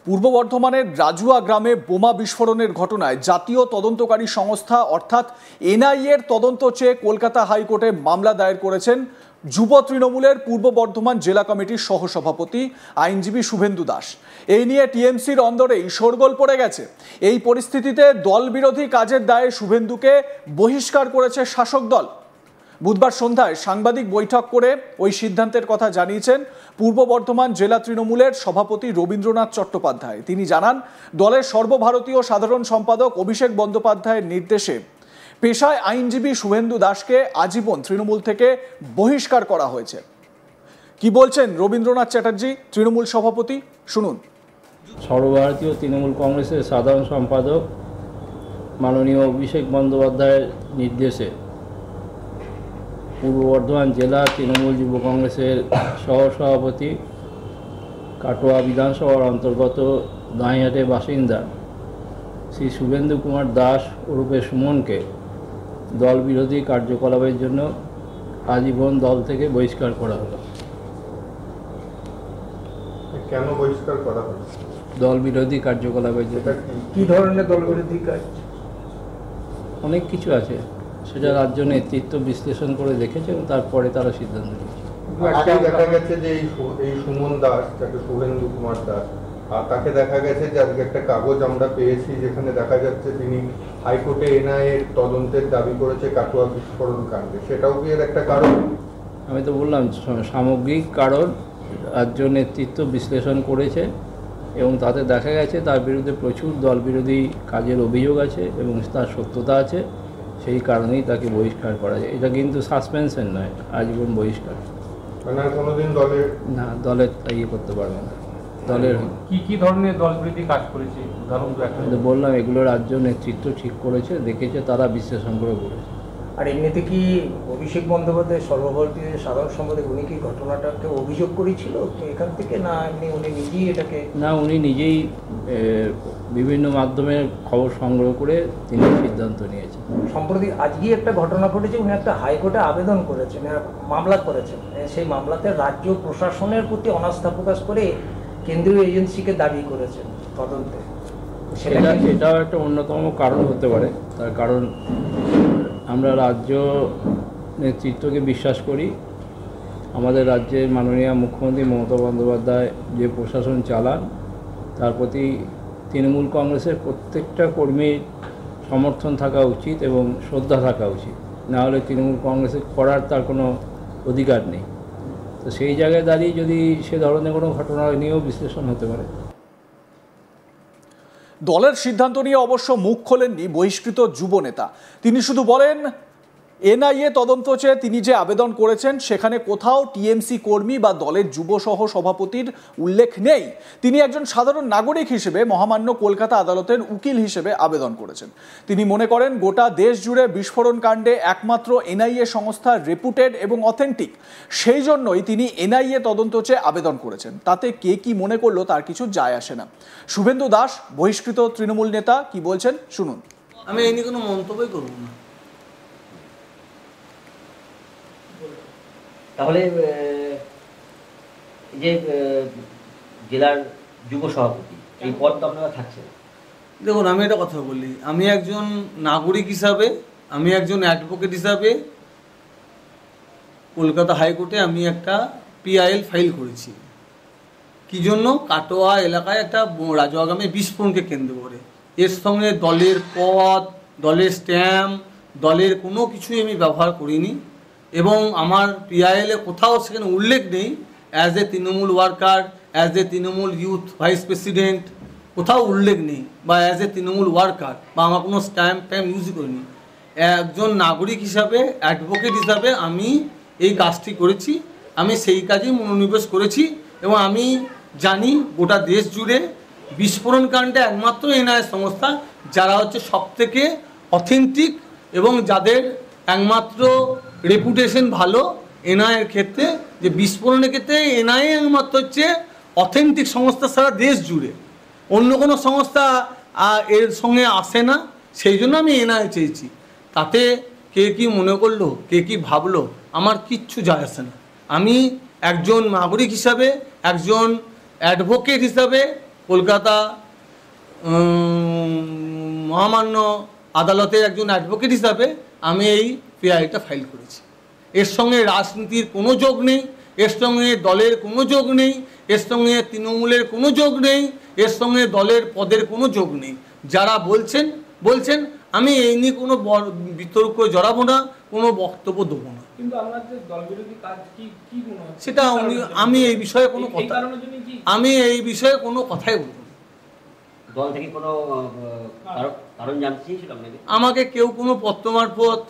পূর্ব বর্ধমানের রাজুয়া গ্রামে বোমা বিস্ফোরণের ঘটনায় জাতীয় তদন্তকারী সংস্থা অর্থাৎ এনআইএর তদন্ত চেয়ে কলকাতা হাইকোর্টে মামলা দায়ের করেছেন যুব তৃণমূলের পূর্ব বর্ধমান জেলা কমিটির সহসভাপতি আইনজীবী শুভেন্দু দাস। এই নিয়ে টিএমসির অন্দরেই শোরগোল পড়ে গেছে। এই পরিস্থিতিতে দল বিরোধী কাজের দায়ে শুভেন্দুকে বহিষ্কার করেছে শাসক দল। বুধবার সন্ধ্যায় সাংবাদিক বৈঠক করে ওই সিদ্ধান্তের কথা জানিয়েছেন পূর্ব বর্ধমান জেলা তৃণমূলের সভাপতি রবীন্দ্রনাথ চট্টোপাধ্যায়। তিনি জানান, দলের সর্বভারতীয় সাধারণ সম্পাদক অভিষেক বন্দ্যোপাধ্যায়ের নির্দেশে পেশায় আইনজীবী শুভেন্দু দাসকে আজীবন তৃণমূল থেকে বহিষ্কার করা হয়েছে। কি বলছেন রবীন্দ্রনাথ চ্যাটার্জি, তৃণমূল সভাপতি, শুনুন। সর্বভারতীয় তৃণমূল কংগ্রেসের সাধারণ সম্পাদক মাননীয় অভিষেক বন্দ্যোপাধ্যায়ের নির্দেশে পূর্ব বর্ধমান জেলা তৃণমূল যুব কংগ্রেসের সহসভাপতি, কাটোয়া বিধানসভার অন্তর্গত দাঁইহাটের বাসিন্দা শ্রী শুভেন্দু কুমার দাস ওরফে সুমনকে দল বিরোধী কার্যকলাপের জন্য আজীবন দল থেকে বহিষ্কার করা হলো। কেন বহিষ্কার করা হলো? দল বিরোধী কার্যকলাপের জন্য। কি ধরনের দল বিরোধী কাজ? অনেক কিছু আছে, সেটা রাজ্য নেতৃত্ব বিশ্লেষণ করে দেখেছে এবং তারপরে তারা সিদ্ধান্ত নিয়েছে। দেখা গেছে যে এই সুমন দাস, যাকে শুভেন্দু কুমার দাস, আর তাকে দেখা গেছে যে আজকে একটা কাগজ আমরা পেয়েছি যেখানে দেখা যাচ্ছে তিনি হাইকোর্টে এনআইএর তদন্তের দাবি করেছে কাটোয়া বিস্ফোরণ কাণ্ডে। সেটাও কি এর একটা কারণ? আমি তো বললাম সামগ্রিক কারণ রাজ্য নেতৃত্ব বিশ্লেষণ করেছে এবং তাতে দেখা গেছে তার বিরুদ্ধে প্রচুর দল বিরোধী কাজের অভিযোগ আছে এবং তার সত্যতা আছে। সেই কারণেই তাকে বহিষ্কার করা যায়। এটা কিন্তু সাসপেনশন নয়, আজীবন বহিষ্কার। মানে কোনোদিন দলের না, দলের ইয়ে করতে পারবে না। দলের কি ধরনের দল বিরোধী কাজ করেছে উদাহরণ বললাম, এগুলো রাজ্য নেতৃত্ব ঠিক করেছে, দেখেছে, তারা বিশ্লেষণ করে বলেছে। আর এমনিতে কি অভিষেক বন্দ্যোপাধ্যায় সর্বভারতীয় সাধারণ সম্পাদক, উনি কি ঘটনাটাকে অভিযোগ করেছিল এখান থেকে, না এমনি উনি নিজেই এটাকে? না, উনি নিজেই বিভিন্ন মাধ্যমের খবর সংগ্রহ করে তিনি সিদ্ধান্ত নিয়েছেন। সম্প্রতি আজকে একটা ঘটনা ঘটেছে, উনি একটা হাইকোর্টে আবেদন করেছেন, মামলা করেছেন। সেই মামলাতে রাজ্য প্রশাসনের প্রতি অনাস্থা প্রকাশ করে কেন্দ্রীয় এজেন্সিকে দাবি করেছেন তদন্তে। এটাও একটা অন্যতম কারণ হতে পারে। তার কারণ আমরা রাজ্য নেতৃত্বকে বিশ্বাস করি। আমাদের রাজ্যের মাননীয় মুখ্যমন্ত্রী মমতা বন্দ্যোপাধ্যায় যে প্রশাসন চালান, তার প্রতি তৃণমূল কংগ্রেসের প্রত্যেকটা কর্মীর সমর্থন থাকা উচিত এবং শ্রদ্ধা থাকা উচিত। না হলে তৃণমূল কংগ্রেসের করার তার কোনো অধিকার নেই। তো সেই জায়গায় দাঁড়িয়ে যদি সে ধরনের কোনো ঘটনা নিয়েও বিশ্লেষণ হতে পারে। দলের সিদ্ধান্ত নিয়ে অবশ্য মুখ খোলেননি বহিষ্কৃত যুব নেতা। তিনি শুধু বলেন, এনআইএ তদন্ত চেয়ে তিনি যে আবেদন করেছেন সেখানে কোথাও টিএমসি কর্মী বা দলের যুব সহ সভাপতির উল্লেখ নেই। তিনি একজন সাধারণ নাগরিক হিসেবে মহামান্য কলকাতা আদালতের উকিল হিসেবে আবেদন করেছেন। তিনি মনে করেন গোটা দেশ জুড়ে বিস্ফোরণ কাণ্ডে একমাত্র এনআইএ সংস্থা রেপুটেড এবং অথেন্টিক। সেই জন্যই তিনি এনআইএ তদন্ত চেয়ে আবেদন করেছেন। তাতে কে কি মনে করলো তার কিছু যায় আসে না। শুভেন্দু দাস, বহিষ্কৃত তৃণমূল নেতা, কি বলছেন শুনুন। আমি এই নিয়ে কোনো মন্তব্যই করব না। তাহলে যে জেলার যুব সভাপতি, এই পদ তো আপনারা থাকছে। দেখুন, আমি একটা কথা বলি, আমি একজন নাগরিক হিসাবে, আমি একজন অ্যাডভোকেট হিসাবে কলকাতা হাইকোর্টে আমি একটা পিআইএল ফাইল করেছি। কি জন্য? কাটোয়া এলাকায় একটা রাজুয়া গ্রামে বিস্ফোরণকে কেন্দ্র করে। এর সঙ্গে দলের পদ, দলের স্ট্যাম্প, দলের কোনো কিছুই আমি ব্যবহার করিনি এবং আমার পিআইএলে কোথাও সেখানে উল্লেখ নেই as a Trinamool worker, as a Trinamool youth vice president, কোথাও উল্লেখ নেই, বা অ্যাজ এ তৃণমূল ওয়ার্কার, বা আমার কোনো স্ট্যাম্প ইউজই করিনি। একজন নাগরিক হিসাবে, অ্যাডভোকেট হিসাবে আমি এই কাজটি করেছি। আমি সেই কাজেই মনোনিবেশ করেছি এবং আমি জানি গোটা দেশ জুড়ে বিস্ফোরণ কাণ্ডে একমাত্র এনআইএ সংস্থা যারা হচ্ছে সবথেকে অথেন্টিক এবং যাদের একমাত্র রেপুটেশন ভালো এনআইএর ক্ষেত্রে, যে বিস্ফোরণের ক্ষেত্রে এনআইএ একমাত্র হচ্ছে অথেন্টিক সংস্থা সারা দেশ জুড়ে। অন্য কোনো সংস্থা এর সঙ্গে আসে না। সেই জন্য আমি এনআইএ চেয়েছি। তাতে কে কি মনে করলো, কে কি ভাবলো, আমার কিচ্ছু যায় আসে না। আমি একজন নাগরিক হিসাবে, একজন অ্যাডভোকেট হিসাবে কলকাতা মহামান্য আদালতের একজন অ্যাডভোকেট হিসাবে আমি এই পিআইএলটা ফাইল করেছি। এর সঙ্গে রাজনীতির কোনো যোগ নেই, এর সঙ্গে দলের কোনো যোগ নেই, এর সঙ্গে তৃণমূলের কোনো যোগ নেই, এর সঙ্গে দলের পদের কোনো যোগ নেই। যারা বলছেন আমি এই নিয়ে কোনো বিতর্ক জড়াবো না, কোনো বক্তব্য দেবো না। কিন্তু আপনার যে দলবিরোধী কাজ কি মনে হচ্ছে সেটা আমি এই বিষয়ে কোনো কথা আমি এই বিষয়ে কোনো কথাই বলবো না। দল থেকে কোনো কারণ জানতে চেয়েছিল আপনাকে? আমাকে কেউ কোনো পত্র মারফত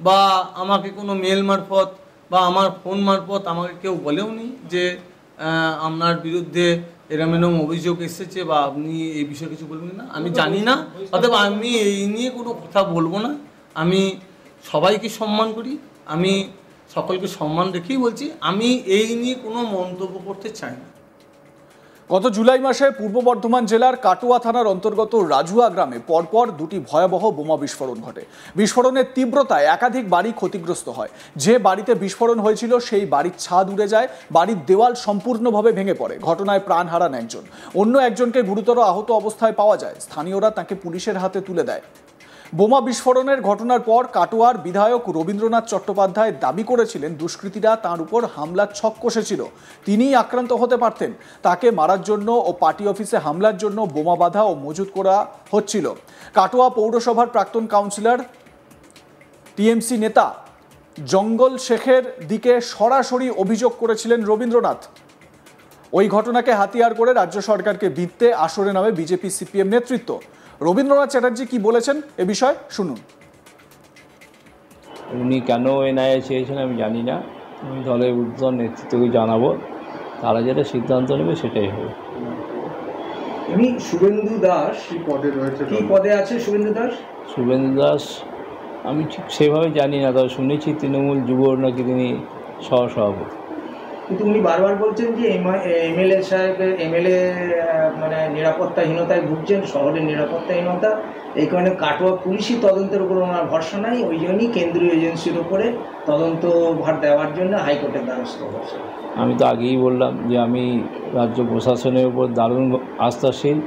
বা আমাকে কোনো মেল মারফত বা আমার ফোন মারফত আমাকে কেউ বলেও নি যে আপনার বিরুদ্ধে এরম অভিযোগ এসেছে বা আপনি এই বিষয়ে কিছু বলবেন না। আমি জানি না, অথবা আমি এই নিয়ে কোনো কথা বলবো না। আমি সবাইকে সম্মান করি, আমি সকলকে সম্মান রেখেই বলছি, আমি এই নিয়ে কোনো মন্তব্য করতে চাই না। গত জুলাই মাসে পূর্ব বর্ধমান জেলার কাটোয়া থানার অন্তর্গত রাজুয়া গ্রামে পরপর দুটি ভয়াবহ বোমা বিস্ফোরণ ঘটে। বিস্ফোরণের তীব্রতায় একাধিক বাড়ি ক্ষতিগ্রস্ত হয়। যে বাড়িতে বিস্ফোরণ হয়েছিল সেই বাড়ির ছাদ উড়ে যায়, বাড়ির দেওয়াল সম্পূর্ণভাবে ভেঙে পড়ে। ঘটনায় প্রাণ হারান একজন, অন্য একজনকে গুরুতর আহত অবস্থায় পাওয়া যায়। স্থানীয়রা তাকে পুলিশের হাতে তুলে দেয়। বোমা বিস্ফোরণের ঘটনার পর কাটোয়ার বিধায়ক রবীন্দ্রনাথ চট্টোপাধ্যায় দাবি করেছিলেন দুষ্কৃতীরা তাঁর উপর হামলার ছক কষেছিল, তিনিই আক্রান্ত হতে পারতেন। তাকে মারার জন্য ও পার্টি অফিসে হামলার জন্য বোমা বাঁধা ও মজুত করা হচ্ছিল। কাটোয়া পৌরসভার প্রাক্তন কাউন্সিলর টিএমসি নেতা জঙ্গল শেখের দিকে সরাসরি অভিযোগ করেছিলেন রবীন্দ্রনাথ। ওই ঘটনাকে হাতিয়ার করে রাজ্য সরকারকে বিঁধতে আসরে নামে বিজেপি সিপিএম নেতৃত্ব। রবীন্দ্রনাথ চ্যাটার্জি কি বলেছেন এ বিষয়ে শুনুন। উনি কেন এনআইএ চেয়েছেন আমি জানি না, আমি দলের ঊর্ধ্বতন নেতৃত্বকে জানাবো, তারা যেটা সিদ্ধান্ত নেবে সেটাই হবে। এমনি শুভেন্দু দাস কি পদে আছে? শুভেন্দু দাস আমি ঠিক সেভাবে জানি না, তবে শুনেছি তৃণমূল যুব নাকি তিনি সহসভাপতি। কিন্তু উনি বারবার বলছেন যে এমএলএ মানে নিরাপত্তাহীনতায় ভুগছেন, শহরের নিরাপত্তাহীনতা, এই কারণে কাটোয়া পুলিশি তদন্তের উপর ওনার ভরসা নাই, ওই জন্যই কেন্দ্রীয় এজেন্সির উপরে তদন্ত ভার দেওয়ার জন্য হাইকোর্টের দ্বারস্থ হচ্ছে। আমি তো আগেই বললাম যে আমি রাজ্য প্রশাসনের উপর দারুণ আস্থাশীল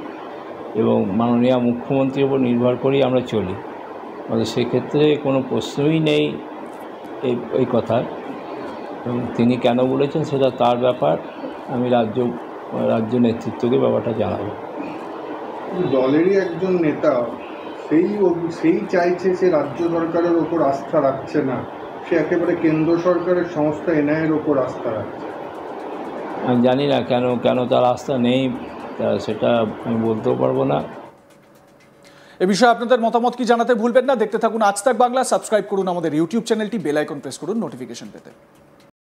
এবং মাননীয় মুখ্যমন্ত্রীর উপর নির্ভর করেই আমরা চলি, মানে সেক্ষেত্রে কোনো প্রশ্নই নেই এই কথার। এবং তিনি কেন বলেছেন সেটা তার ব্যাপার, আমি রাজ্য নেতৃত্বকে ব্যাপারটা জানাবো। দলেরই একজন নেতা সেই চাইছে, সে রাজ্য সরকারের ওপর আস্থা রাখছে না, সে একেবারে কেন্দ্র সরকারের সংস্থা এনআইএর ওপর আস্থা রাখছে। আমি জানি না কেন তার আস্থা নেই, সেটা আমি বলতেও পারবো না। এ বিষয়ে আপনাদের মতামত কি জানাতে ভুলবেন না। দেখতে থাকুন আজ তাক বাংলা, সাবস্ক্রাইব করুন আমাদের ইউটিউব চ্যানেলটি, বেল আইকন প্রেস করুন নোটিফিকেশন পেতে।